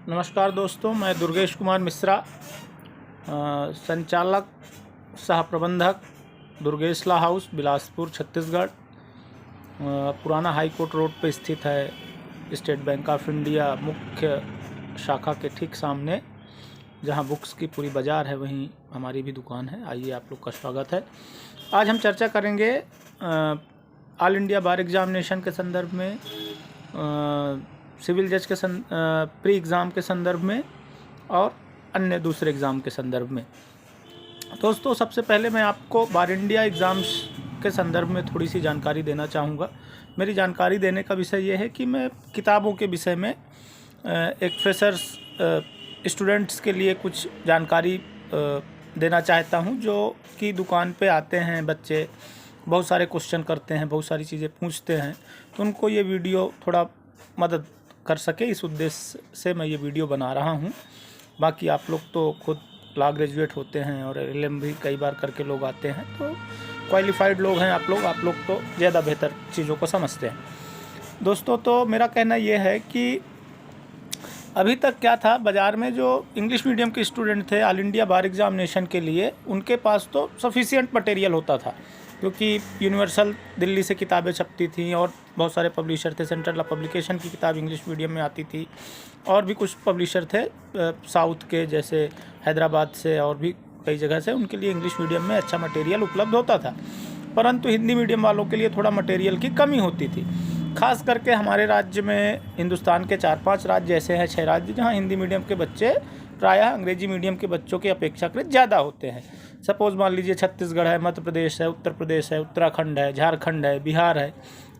नमस्कार दोस्तों, मैं दुर्गेश कुमार मिश्रा, संचालक सह प्रबंधक दुर्गेश ला हाउस, बिलासपुर, छत्तीसगढ़। पुराना हाई कोर्ट रोड पर स्थित है स्टेट बैंक ऑफ इंडिया मुख्य शाखा के ठीक सामने, जहां बुक्स की पूरी बाज़ार है, वहीं हमारी भी दुकान है। आइए, आप लोग का स्वागत है। आज हम चर्चा करेंगे ऑल इंडिया बार एग्जामिनेशन के संदर्भ में, सिविल जज के प्री एग्ज़ाम के संदर्भ में और अन्य दूसरे एग्ज़ाम के संदर्भ में। दोस्तों, सबसे पहले मैं आपको बार इंडिया एग्ज़ाम्स के संदर्भ में थोड़ी सी जानकारी देना चाहूँगा। मेरी जानकारी देने का विषय ये है कि मैं किताबों के विषय में एक फ्रेशर्स स्टूडेंट्स के लिए कुछ जानकारी देना चाहता हूँ, जो कि दुकान पे आते हैं बच्चे, बहुत सारे क्वेश्चन करते हैं, बहुत सारी चीज़ें पूछते हैं, तो उनको ये वीडियो थोड़ा मदद कर सके, इस उद्देश्य से मैं ये वीडियो बना रहा हूँ। बाकी आप लोग तो खुद लॉ ग्रेजुएट होते हैं और LLM भी कई बार करके लोग आते हैं, तो क्वालिफाइड लोग हैं आप लोग तो ज़्यादा बेहतर चीज़ों को समझते हैं। दोस्तों, तो मेरा कहना ये है कि अभी तक क्या था, बाज़ार में जो इंग्लिश मीडियम के स्टूडेंट थे ऑल इंडिया बार एग्जामिनेशन के लिए, उनके पास तो सफिशिएंट मटेरियल होता था, क्योंकि यूनिवर्सल दिल्ली से किताबें छपती थीं और बहुत सारे पब्लिशर थे। सेंट्रल पब्लिकेशन की किताब इंग्लिश मीडियम में आती थी, और भी कुछ पब्लिशर थे साउथ के, जैसे हैदराबाद से और भी कई जगह से, उनके लिए इंग्लिश मीडियम में अच्छा मटेरियल उपलब्ध होता था। परंतु हिंदी मीडियम वालों के लिए थोड़ा मटेरियल की कमी होती थी। खास करके हमारे राज्य में, हिंदुस्तान के 4-5 राज्य ऐसे हैं, 6 राज्य, जहाँ हिंदी मीडियम के बच्चे प्रायः अंग्रेजी मीडियम के बच्चों के अपेक्षाकृत ज़्यादा होते हैं। सपोज़ मान लीजिए छत्तीसगढ़ है, मध्य प्रदेश है, उत्तर प्रदेश है, उत्तराखंड है, झारखंड है, बिहार है,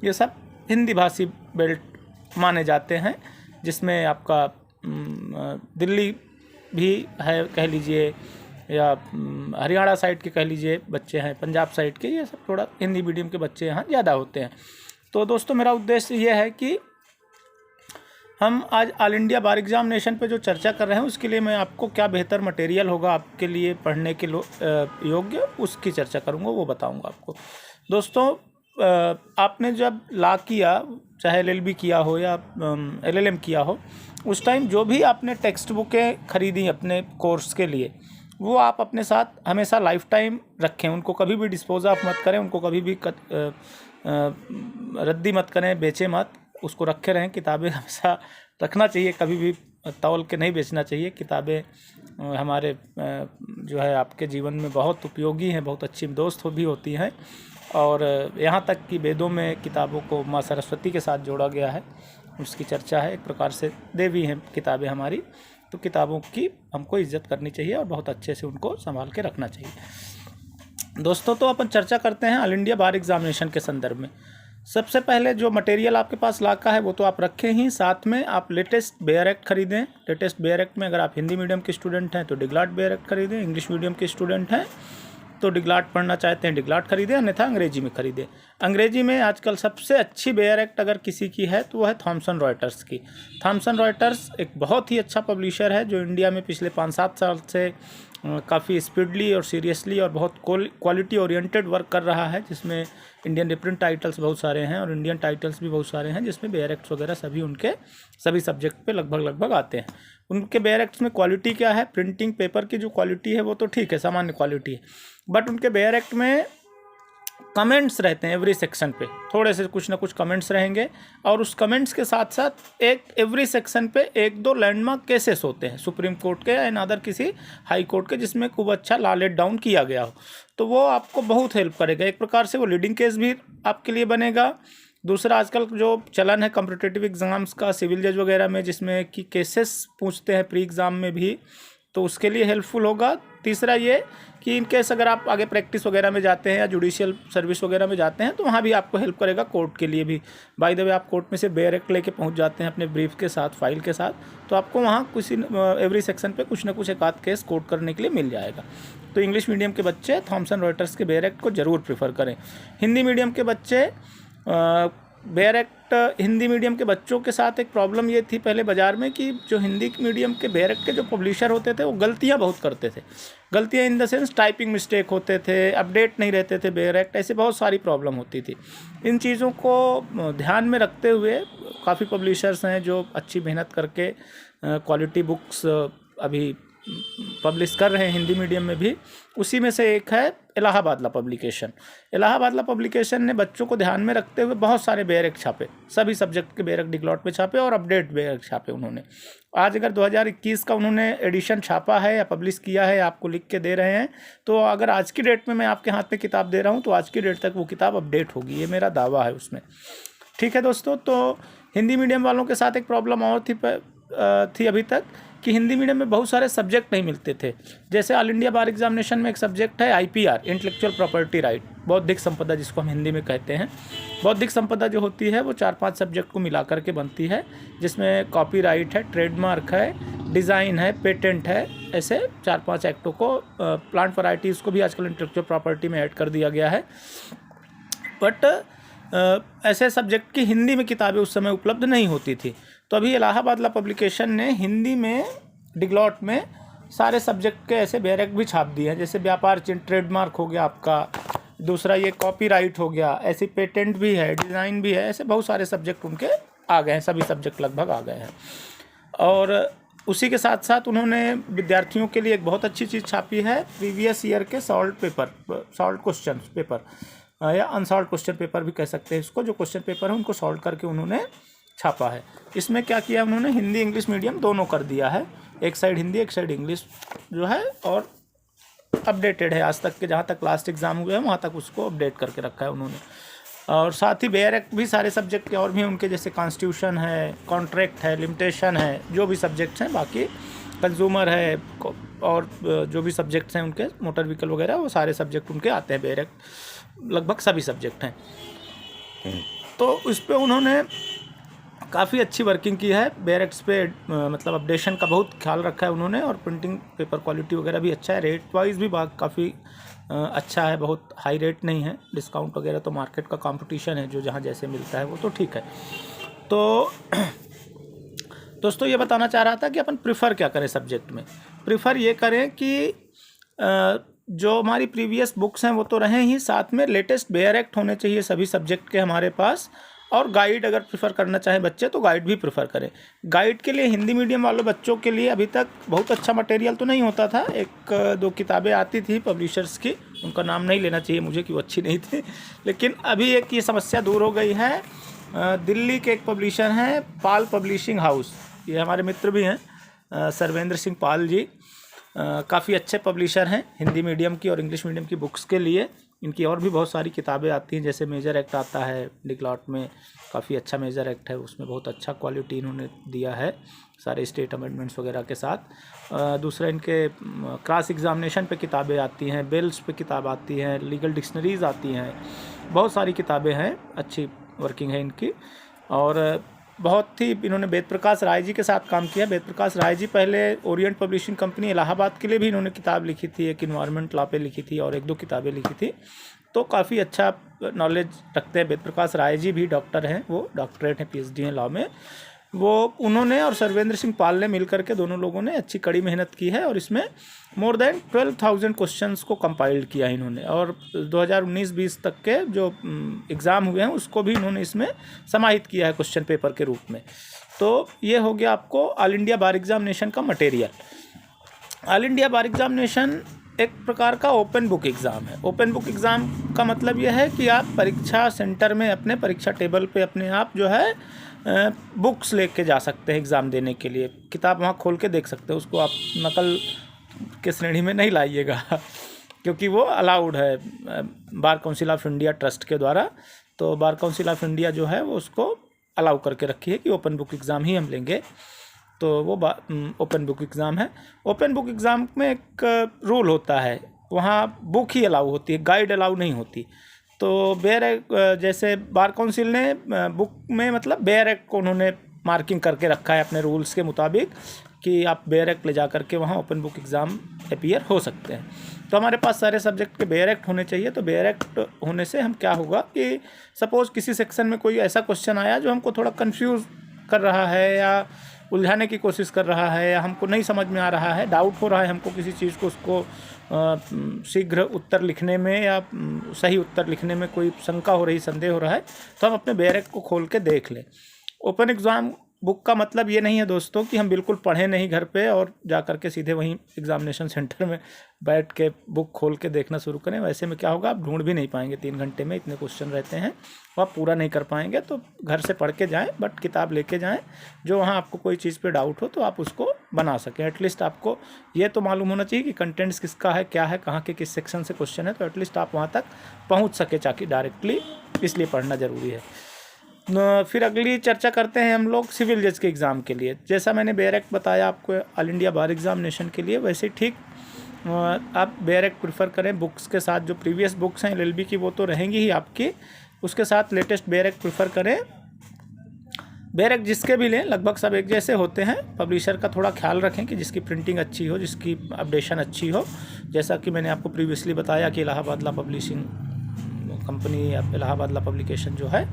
ये सब हिंदी भाषी बेल्ट माने जाते हैं, जिसमें आपका दिल्ली भी है कह लीजिए, या हरियाणा साइड के कह लीजिए बच्चे हैं, पंजाब साइड के, ये सब थोड़ा हिंदी मीडियम के बच्चे यहाँ ज़्यादा होते हैं। तो दोस्तों, मेरा उद्देश्य ये है कि हम आज ऑल इंडिया बार एग्जामिनेशन पे जो चर्चा कर रहे हैं, उसके लिए मैं आपको क्या बेहतर मटेरियल होगा आपके लिए पढ़ने के योग्य, उसकी चर्चा करूँगा, वो बताऊँगा आपको। दोस्तों, आपने जब लॉ किया, चाहे LLB किया हो या LLM किया हो, उस टाइम जो भी आपने टेक्स्ट बुकें खरीदी अपने कोर्स के लिए, वो आप अपने साथ हमेशा लाइफ टाइम रखें। उनको कभी भी डिस्पोज ऑफ मत करें, उनको कभी भी रद्दी मत करें, बेचें मत, उसको रखे रहें। किताबें हमेशा रखना चाहिए, कभी भी तौल के नहीं बेचना चाहिए। किताबें हमारे जो है आपके जीवन में बहुत उपयोगी हैं, बहुत अच्छी दोस्त भी होती हैं, और यहाँ तक कि वेदों में किताबों को माँ सरस्वती के साथ जोड़ा गया है, उसकी चर्चा है। एक प्रकार से देवी हैं किताबें हमारी, तो किताबों की हमको इज्जत करनी चाहिए और बहुत अच्छे से उनको संभाल के रखना चाहिए। दोस्तों, तो अपन चर्चा करते हैं ऑल इंडिया बार एग्जामिनेशन के संदर्भ में। सबसे पहले जो मटेरियल आपके पास लॉ का है, वो तो आप रखें ही, साथ में आप लेटेस्ट बेयर एक्ट खरीदें। लेटेस्ट बेयर एक्ट में अगर आप हिंदी मीडियम के स्टूडेंट हैं तो डिगलाट बेयर एक्ट खरीदें, इंग्लिश मीडियम के स्टूडेंट हैं तो डिगलाट पढ़ना चाहते हैं डिगलाट खरीदें, अन्यथा अंग्रेजी में खरीदें। अंग्रेजी में आजकल सबसे अच्छी बेयर एक्ट अगर किसी की है तो वह है थॉमसन रॉयटर्स की। थॉमसन रॉयटर्स एक बहुत ही अच्छा पब्लिशर है, जो इंडिया में पिछले 5-7 साल से काफ़ी स्पीडली और सीरियसली और बहुत क्वालिटी ओरिएंटेड वर्क कर रहा है, जिसमें इंडियन रिप्रिंट टाइटल्स बहुत सारे हैं और इंडियन टाइटल्स भी बहुत सारे हैं, जिसमें बेयर एक्ट्स वगैरह सभी उनके सभी सब्जेक्ट पे लगभग आते हैं। उनके बेयर एक्ट्स में क्वालिटी क्या है, प्रिंटिंग पेपर की जो क्वालिटी है वो तो ठीक है, सामान्य क्वालिटी है, बट उनके बेयर एक्ट में कमेंट्स रहते हैं एवरी सेक्शन पे, थोड़े से कुछ ना कुछ कमेंट्स रहेंगे, और उस कमेंट्स के साथ साथ एवरी सेक्शन पे 1-2 लैंडमार्क केसेस होते हैं सुप्रीम कोर्ट के या अदर किसी हाई कोर्ट के, जिसमें खूब अच्छा लॉ लेट डाउन किया गया हो, तो वो आपको बहुत हेल्प करेगा। एक प्रकार से वो लीडिंग केस भी आपके लिए बनेगा। दूसरा, आजकल जो चलन है कॉम्पिटिटिव एग्जाम्स का, सिविल जज वगैरह में, जिसमें कि केसेस पूछते हैं प्री एग्ज़ाम में भी, तो उसके लिए हेल्पफुल होगा। तीसरा ये कि इन केस अगर आप आगे प्रैक्टिस वगैरह में जाते हैं या जुडिशियल सर्विस वगैरह में जाते हैं, तो वहाँ भी आपको हेल्प करेगा, कोर्ट के लिए भी। बाय द वे, आप कोर्ट में से बेयर एक्ट लेके पहुँच जाते हैं अपने ब्रीफ के साथ, फाइल के साथ, तो आपको वहाँ कुछ एवरी सेक्शन पे कुछ ना कुछ एक आध केस कोर्ट करने के लिए मिल जाएगा। तो इंग्लिश मीडियम के बच्चे थॉमसन रॉयटर्स के बेयर एक्ट को ज़रूर प्रीफर करें। हिंदी मीडियम के बच्चे बेयर एक्ट हिंदी मीडियम के बच्चों के साथ एक प्रॉब्लम ये थी पहले बाज़ार में कि जो हिंदी मीडियम के बेयर एक्ट के जो पब्लिशर होते थे वो गलतियाँ बहुत करते थे। गलतियाँ in the sense typing mistake होते थे, अपडेट नहीं रहते थे बेयर एक्ट, ऐसे बहुत सारी प्रॉब्लम होती थी। इन चीज़ों को ध्यान में रखते हुए काफ़ी पब्लिशर्स हैं जो अच्छी मेहनत करके क्वालिटी बुक्स अभी पब्लिश कर रहे हैं हिंदी मीडियम में भी। उसी में से एक है Allahabad law publication. Allahabad law publication ने बच्चों को ध्यान में रखते हुए बहुत सारे बेयर एक्ट छापे, सभी सब्जेक्ट के बेयर एक्ट डिग्लॉट में छापे और अपडेट बेयर एक्ट छापे उन्होंने। आज अगर 2021 का उन्होंने एडिशन छापा है या पब्लिश किया है, आपको लिख के दे रहे हैं, तो अगर आज की डेट में मैं आपके हाथ में किताब दे रहा हूँ तो आज की डेट तक वो किताब अपडेट होगी, ये मेरा दावा है उसमें। ठीक है दोस्तों, तो हिंदी मीडियम वालों के साथ एक प्रॉब्लम और थी अभी तक कि हिंदी मीडियम में बहुत सारे सब्जेक्ट नहीं मिलते थे। जैसे ऑल इंडिया बार एग्जामिनेशन में एक सब्जेक्ट है IPR, इंटेलेक्चुअल प्रॉपर्टी राइट, बौद्धिक संपदा जिसको हम हिंदी में कहते हैं। बौद्धिक संपदा जो होती है वो 4-5 सब्जेक्ट को मिला करके बनती है, जिसमें कॉपीराइट है, ट्रेडमार्क है, डिज़ाइन है, पेटेंट है, ऐसे 4-5 एक्टों को, प्लांट वैराइटीज़ को भी आजकल इंटेलेक्चुअल प्रॉपर्टी में ऐड कर दिया गया है। बट ऐसे सब्जेक्ट की हिंदी में किताबें उस समय उपलब्ध नहीं होती थी। तो अभी इलाहाबाद लॉ पब्लिकेशन ने हिंदी में डिग्लॉट में सारे सब्जेक्ट के ऐसे बेयर एक्ट भी छाप दिए हैं। जैसे व्यापार चिन्ह, ट्रेडमार्क हो गया आपका, दूसरा ये कॉपीराइट हो गया, ऐसी पेटेंट भी है, डिज़ाइन भी है, ऐसे बहुत सारे सब्जेक्ट उनके आ गए हैं, सभी सब्जेक्ट लगभग आ गए हैं। और उसी के साथ साथ उन्होंने विद्यार्थियों के लिए एक बहुत अच्छी चीज़ छापी है, प्रीवियस ईयर के सॉल्व क्वेश्चन पेपर या अनसॉल्व क्वेश्चन पेपर भी कह सकते हैं इसको। जो क्वेश्चन पेपर है उनको सॉल्व करके उन्होंने छापा है। इसमें क्या किया उन्होंने, हिंदी इंग्लिश मीडियम दोनों कर दिया है, एक साइड हिंदी एक साइड इंग्लिश जो है, और अपडेटेड है आज तक के, जहाँ तक लास्ट एग्ज़ाम हुए हैं वहाँ तक उसको अपडेट करके रखा है उन्होंने। और साथ ही बेयर एक्ट भी सारे सब्जेक्ट के और भी उनके, जैसे कॉन्स्टिट्यूशन है, कॉन्ट्रैक्ट है, लिमिटेशन है, जो भी सब्जेक्ट्स हैं, बाकी कंज्यूमर है, और जो भी सब्जेक्ट्स हैं उनके, मोटर व्हीकल वगैरह, वो सारे सब्जेक्ट उनके आते हैं बेयर एक्ट, लगभग सभी सब्जेक्ट हैं। तो उस पर उन्होंने काफ़ी अच्छी वर्किंग की है बेयर एक्ट्स पे, मतलब अपडेशन का बहुत ख्याल रखा है उन्होंने, और प्रिंटिंग पेपर क्वालिटी वगैरह भी अच्छा है, रेट वाइज भी काफ़ी अच्छा है, बहुत हाई रेट नहीं है, डिस्काउंट वगैरह तो मार्केट का कंपटीशन है, जो जहाँ जैसे मिलता है वो तो ठीक है। तो दोस्तों ये बताना चाह रहा था कि अपन प्रिफ़र क्या करें सब्जेक्ट में। प्रिफ़र ये करें कि जो हमारी प्रीवियस बुक्स हैं वो तो रहें ही, साथ में लेटेस्ट बेयर एक्ट होने चाहिए सभी सब्जेक्ट के हमारे पास, और गाइड अगर प्रेफर करना चाहें बच्चे तो गाइड भी प्रेफर करें। गाइड के लिए हिंदी मीडियम वाले बच्चों के लिए अभी तक बहुत अच्छा मटेरियल तो नहीं होता था, 1-2 किताबें आती थी पब्लिशर्स की, उनका नाम नहीं लेना चाहिए मुझे कि वो अच्छी नहीं थी, लेकिन अभी एक ये समस्या दूर हो गई है। दिल्ली के एक पब्लिशर हैं पाल पब्लिशिंग हाउस, ये हमारे मित्र भी हैं, सर्वेंद्र सिंह पाल जी, काफ़ी अच्छे पब्लिशर हैं हिंदी मीडियम की और इंग्लिश मीडियम की बुक्स के लिए। इनकी और भी बहुत सारी किताबें आती हैं, जैसे मेजर एक्ट आता है डिग्लॉट में, काफ़ी अच्छा मेजर एक्ट है, उसमें बहुत अच्छा क्वालिटी इन्होंने दिया है सारे स्टेट अमेंडमेंट्स वगैरह के साथ। दूसरा इनके क्रॉस एग्जामिनेशन पे किताबें आती हैं, बिल्स पे किताब आती हैं, लीगल डिक्शनरीज़ आती हैं, बहुत सारी किताबें हैं, अच्छी वर्किंग है इनकी। और बहुत ही इन्होंने वेद प्रकाश राय जी के साथ काम किया। वेद प्रकाश राय जी पहले ओरिएंट पब्लिशिंग कंपनी इलाहाबाद के लिए भी इन्होंने किताब लिखी थी, एक इन्वायरमेंट लॉ पे लिखी थी और 1-2 किताबें लिखी थी, तो काफ़ी अच्छा नॉलेज रखते हैं। वेद प्रकाश राय जी भी डॉक्टर हैं, वो डॉक्टरेट हैं, PhD हैं लॉ में, वो उन्होंने और सर्वेंद्र सिंह पाल ने मिल करके दोनों लोगों ने अच्छी कड़ी मेहनत की है और इसमें मोर देन 12,000 क्वेश्चंस को कंपाइल्ड किया है इन्होंने। और 2019-20 तक के जो एग्ज़ाम हुए हैं उसको भी इन्होंने इसमें समाहित किया है क्वेश्चन पेपर के रूप में। तो ये हो गया आपको ऑल इंडिया बार एग्जामिनेशन का मटेरियल। ऑल इंडिया बार एग्जामिनेशन एक प्रकार का ओपन बुक एग्ज़ाम है। ओपन बुक एग्ज़ाम का मतलब यह है कि आप परीक्षा सेंटर में अपने परीक्षा टेबल पे अपने आप जो है बुक्स लेके जा सकते हैं एग्ज़ाम देने के लिए, किताब वहाँ खोल के देख सकते हैं, उसको आप नकल के श्रेणी में नहीं लाइएगा क्योंकि वो अलाउड है bar council of India trust के द्वारा। तो बार काउंसिल ऑफ इंडिया जो है वो उसको अलाउ करके रखी है कि ओपन बुक एग्ज़ाम ही हम लेंगे, तो वो ओपन बुक एग्ज़ाम है। ओपन बुक एग्ज़ाम में एक रूल होता है, वहाँ बुक ही अलाउ होती है, गाइड अलाउ नहीं होती। तो बेयर एक्ट, जैसे बार काउंसिल ने बुक में मतलब बेयर एक्ट को उन्होंने मार्किंग करके रखा है अपने रूल्स के मुताबिक कि आप बेयरैक्ट ले जा करके वहाँ ओपन बुक एग्ज़ाम अपीयर हो सकते हैं। तो हमारे पास सारे सब्जेक्ट के बेयरैक्ट होने चाहिए। तो बेयरैक्ट होने से हम क्या होगा कि सपोज़ किसी सेक्शन में कोई ऐसा क्वेश्चन आया जो हमको थोड़ा कंफ्यूज कर रहा है या उलझाने की कोशिश कर रहा है या हमको नहीं समझ में आ रहा है, डाउट हो रहा है हमको किसी चीज़ को, उसको शीघ्र उत्तर लिखने में या सही उत्तर लिखने में कोई शंका हो रही, संदेह हो रहा है, तो हम अपने बेयरैक्ट को खोल के देख लें। ओपन एग्ज़ाम बुक का मतलब ये नहीं है दोस्तों कि हम बिल्कुल पढ़ें नहीं घर पे और जा कर के सीधे वहीं एग्जामिनेशन सेंटर में बैठ के बुक खोल के देखना शुरू करें। वैसे में क्या होगा, आप ढूंढ भी नहीं पाएंगे, 3 घंटे में इतने क्वेश्चन रहते हैं, वो आप पूरा नहीं कर पाएंगे। तो घर से पढ़ के जाएं, बट किताब लेके जाएं, जो वहाँ आपको कोई चीज़ पे डाउट हो तो आप उसको बना सकें। एटलीस्ट आपको ये तो मालूम होना चाहिए कि कंटेंट्स किसका है, क्या है, कहाँ के किस सेक्शन से क्वेश्चन है, तो एटलीस्ट आप वहाँ तक पहुँच सके चाहे डायरेक्टली, इसलिए पढ़ना ज़रूरी है। फिर अगली चर्चा करते हैं हम लोग सिविल जज के एग्ज़ाम के लिए। जैसा मैंने बेयरैक्ट बताया आपको ऑल इंडिया बार एग्जामिनेशन के लिए, वैसे ठीक आप बेयरैक्ट प्रेफर करें। बुक्स के साथ जो प्रीवियस बुक्स हैं एलएलबी की वो तो रहेंगी ही आपकी, उसके साथ लेटेस्ट बेयरैक्ट प्रेफर करें। बेयरैक्ट जिसके भी लें लगभग सब एक जैसे होते हैं। पब्लिशर का थोड़ा ख्याल रखें कि जिसकी प्रिंटिंग अच्छी हो, जिसकी अपडेशन अच्छी हो। जैसा कि मैंने आपको प्रीवियसली बताया कि इलाहाबाद लॉ पब्लिशिंग कंपनी या इलाहाबाद लॉ पब्लिकेशन जो है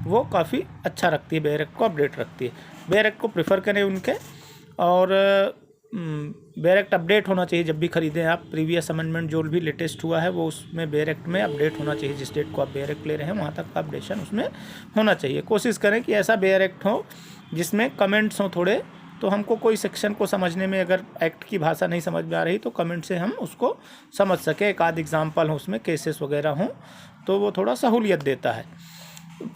वो काफ़ी अच्छा रखती है, बेयरैक्ट को अपडेट रखती है। बेयरैक्ट को प्रेफर करें उनके, और बेयरैक्ट अपडेट होना चाहिए जब भी ख़रीदें आप। प्रीवियस अमेंडमेंट जो भी लेटेस्ट हुआ है वो उसमें बेयरैक्ट में अपडेट होना चाहिए। जिस डेट को आप बेयरैक्ट ले रहे हैं वहाँ तक का अपडेशन उसमें होना चाहिए। कोशिश करें कि ऐसा बेयरैक्ट हो जिसमें कमेंट्स हों थोड़े, तो हमको कोई सेक्शन को समझने में अगर एक्ट की भाषा नहीं समझ में आ रही तो कमेंट से हम उसको समझ सकें। एक आध एग्जाम्पल हो उसमें, केसेस वगैरह हों, तो वो थोड़ा सहूलियत देता है।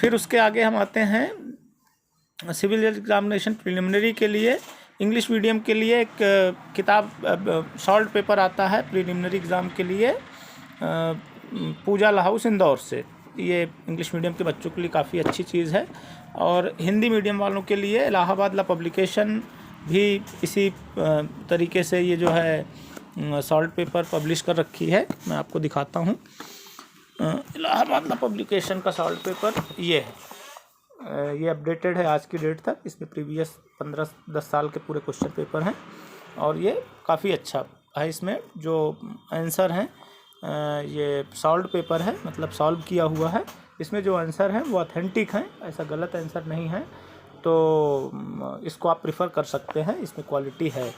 फिर उसके आगे हम आते हैं सिविल एग्जामिनेशन प्रिलिमिनरी के लिए। इंग्लिश मीडियम के लिए एक किताब शॉर्ट पेपर आता है प्रिलिमिनरी एग्ज़ाम के लिए, पूजा लॉ हाउस इंदौर से। ये इंग्लिश मीडियम के बच्चों के लिए काफ़ी अच्छी चीज़ है। और हिंदी मीडियम वालों के लिए इलाहाबाद लॉ पब्लिकेशन भी इसी तरीके से ये जो है शॉर्ट पेपर पब्लिश कर रखी है। मैं आपको दिखाता हूँ। इलाहाबाद लॉ पब्लिकेशन का शॉर्ट पेपर ये है, ये अपडेटेड है आज की डेट तक। इसमें प्रीवियस 15-10 साल के पूरे क्वेश्चन पेपर हैं और ये काफ़ी अच्छा है। इसमें जो आंसर हैं ये सॉल्व पेपर है, मतलब सॉल्व किया हुआ है। इसमें जो आंसर हैं वो ऑथेंटिक हैं, ऐसा गलत आंसर नहीं है, तो इसको आप प्रेफर कर सकते हैं, इसमें क्वालिटी है।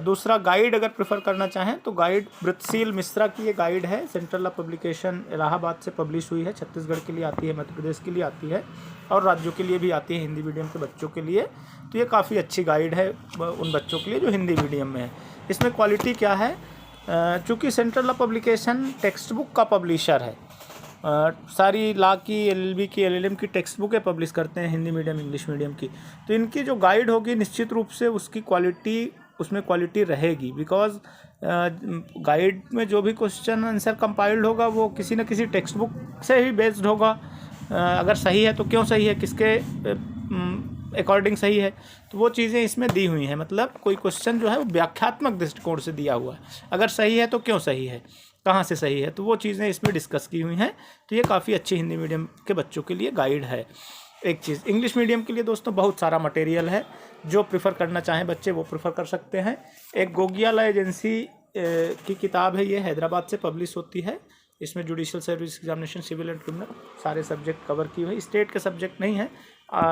दूसरा गाइड अगर प्रेफर करना चाहें तो गाइड ब्रतशील मिश्रा की ये गाइड है, सेंट्रल लॉ पब्लिकेशन इलाहाबाद से पब्लिश हुई है। छत्तीसगढ़ के लिए आती है, मध्य प्रदेश के लिए आती है और राज्यों के लिए भी आती है, हिंदी मीडियम के बच्चों के लिए। तो ये काफ़ी अच्छी गाइड है उन बच्चों के लिए जो हिंदी मीडियम में है। इसमें क्वालिटी क्या है, चूँकि central law publication text book का पब्लिशर है, सारी लॉ की, एलएलबी की, एलएलएम की टेक्स्ट बुकें पब्लिश करते हैं, हिंदी मीडियम, इंग्लिश मीडियम की। तो इनकी जो गाइड होगी निश्चित रूप से उसकी क्वालिटी, उसमें क्वालिटी रहेगी। बिकॉज गाइड में जो भी क्वेश्चन आंसर कंपाइल्ड होगा वो किसी न किसी टेक्स्ट बुक से ही बेस्ड होगा। अगर सही है तो क्यों सही है, किसके अकॉर्डिंग सही है, तो वो चीज़ें इसमें दी हुई हैं। मतलब कोई क्वेश्चन जो है वो व्याख्यात्मक दृष्टिकोण से दिया हुआ है, अगर सही है तो क्यों सही है, कहाँ से सही है, तो वो चीज़ें इसमें डिस्कस की हुई हैं। तो ये काफ़ी अच्छी हिंदी मीडियम के बच्चों के लिए गाइड है। एक चीज़ इंग्लिश मीडियम के लिए दोस्तों बहुत सारा मटेरियल है, जो प्रेफर करना चाहें बच्चे वो प्रेफर कर सकते हैं। एक गोगिया लॉ एजेंसी की किताब है, ये हैदराबाद से पब्लिश होती है। इसमें judicial service examination, civil and criminal सारे सब्जेक्ट कवर किए हुए। स्टेट के सब्जेक्ट नहीं है,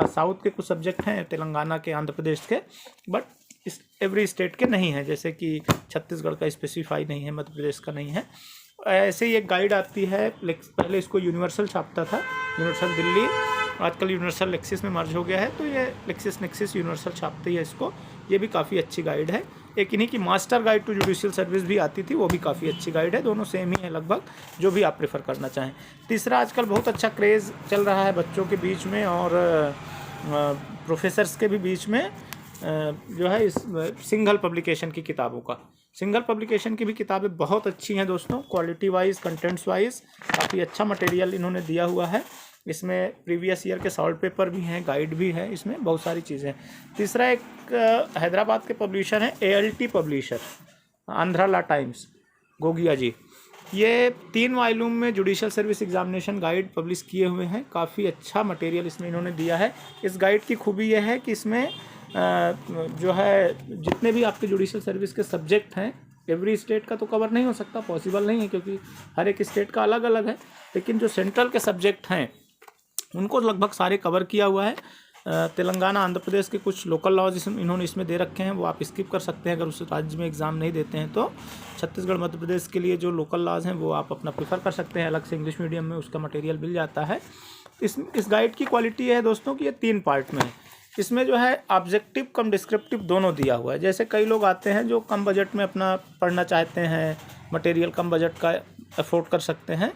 साउथ के कुछ सब्जेक्ट हैं, तेलंगाना के, आंध्र प्रदेश के, बट इस एवरी स्टेट के नहीं है, जैसे कि छत्तीसगढ़ का स्पेसिफाई नहीं है, मध्य प्रदेश का नहीं है। ऐसे ही एक गाइड आती है, पहले इसको यूनिवर्सल छापता था, यूनिवर्सल दिल्ली, आजकल यूनिवर्सल लेक्सिस में मर्ज हो गया है, तो ये लेक्सिस नेक्सिस यूनिवर्सल छापती है इसको। ये भी काफ़ी अच्छी गाइड है। एक इन्हीं की master guide to judicial service भी आती थी, वो भी काफ़ी अच्छी गाइड है। दोनों सेम ही है लगभग, जो भी आप प्रेफर करना चाहें। तीसरा, आजकल बहुत अच्छा क्रेज़ चल रहा है बच्चों के बीच में और प्रोफेसर्स के भी बीच में, जो है इस सिंगल पब्लिकेशन की किताबों का। सिंगल पब्लिकेशन की भी किताबें बहुत अच्छी हैं दोस्तों, क्वालिटी वाइज, कंटेंट्स वाइज काफ़ी अच्छा मटेरियल इन्होंने दिया हुआ है। इसमें प्रीवियस ईयर के सॉल्व पेपर भी हैं, गाइड भी है, इसमें बहुत सारी चीज़ें। तीसरा, एक हैदराबाद के पब्लिशर हैं ALT publisher, Andhra Law Times, Gogia ji. ये 3 वॉल्यूम में judicial service examination guide publish किए हुए हैं। काफ़ी अच्छा मटेरियल इसमें इन्होंने दिया है। इस गाइड की खूबी यह है कि इसमें जो है जितने भी आपके जुडिशल सर्विस के सब्जेक्ट हैं, एवरी स्टेट का तो कवर नहीं हो सकता, पॉसिबल नहीं है क्योंकि हर एक स्टेट का अलग अलग है, लेकिन जो सेंट्रल के सब्जेक्ट हैं उनको लगभग सारे कवर किया हुआ है। तेलंगाना, आंध्र प्रदेश के कुछ लोकल लॉज इन्होंने इसमें दे रखे हैं, वो आप स्किप कर सकते हैं अगर उस राज्य में एग्ज़ाम नहीं देते हैं तो। छत्तीसगढ़, मध्य प्रदेश के लिए जो लोकल लॉज हैं वो आप अपना प्रेफर कर सकते हैं, अलग से इंग्लिश मीडियम में उसका मटेरियल मिल जाता है। इस गाइड की क्वालिटी है दोस्तों कि ये 3 पार्ट में है। इसमें जो है ऑब्जेक्टिव कम डिस्क्रिप्टिव दोनों दिया हुआ है। जैसे कई लोग आते हैं जो कम बजट में अपना पढ़ना चाहते हैं, मटेरियल कम बजट का अफोर्ड कर सकते हैं,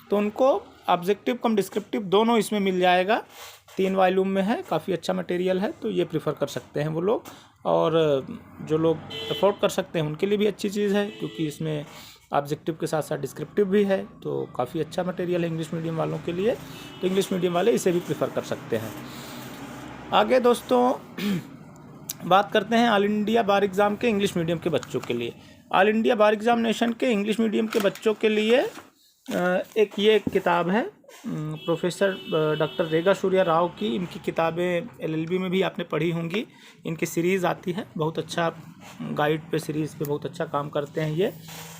तो उनको ऑब्जेक्टिव कम डिस्क्रिप्टिव दोनों इसमें मिल जाएगा। 3 वॉल्यूम में है, काफ़ी अच्छा मटेरियल है, तो ये प्रीफर कर सकते हैं वो लोग। और जो लोग अफोर्ड कर सकते हैं उनके लिए भी अच्छी चीज़ है, क्योंकि इसमें ऑब्जेक्टिव के साथ साथ डिस्क्रिप्टिव भी है, तो काफ़ी अच्छा मटेरियल है इंग्लिश मीडियम वालों के लिए। तो इंग्लिश मीडियम वाले इसे भी प्रीफर कर सकते हैं। आगे दोस्तों बात करते हैं ऑल इंडिया बार एग्ज़ाम के इंग्लिश मीडियम के बच्चों के लिए। ऑल इंडिया बार एग्जामिनेशन के इंग्लिश मीडियम के बच्चों के लिए एक किताब है प्रोफेसर डॉक्टर रेगा सूर्या राव की। इनकी किताबें LLB में भी आपने पढ़ी होंगी। इनकी सीरीज़ आती है, बहुत अच्छा गाइड पे सीरीज़ पे बहुत अच्छा काम करते हैं ये।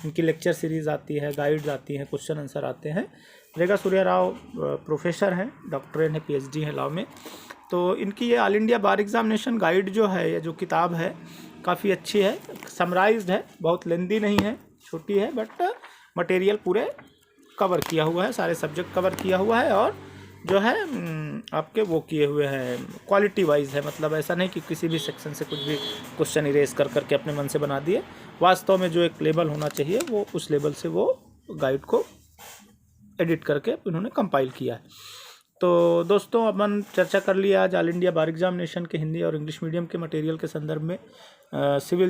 इनकी लेक्चर सीरीज़ आती है, गाइड्स आती हैं, क्वेश्चन आंसर आते हैं। रेगा सूर्या राव प्रोफेसर हैं, डॉक्टरेट है, PhD है लॉ में। तो इनकी ये ऑल इंडिया बार एग्जामिनेशन गाइड जो है, ये जो किताब है काफ़ी अच्छी है, समराइज्ड है, बहुत लेंदी नहीं है, छोटी है, बट मटेरियल पूरे कवर किया हुआ है, सारे सब्जेक्ट कवर किया हुआ है। और जो है आपके वो किए हुए हैं, क्वालिटी वाइज है, मतलब ऐसा नहीं कि किसी भी सेक्शन से कुछ भी क्वेश्चन इरेज कर करके अपने मन से बना दिए। वास्तव में जो एक लेवल होना चाहिए वो उस लेवल से वो गाइड को एडिट करके इन्होंने कंपाइल किया है। तो दोस्तों अपन चर्चा कर लिया आज ऑल इंडिया बार एग्जामिनेशन के हिंदी और इंग्लिश मीडियम के मटेरियल के संदर्भ में। सिविल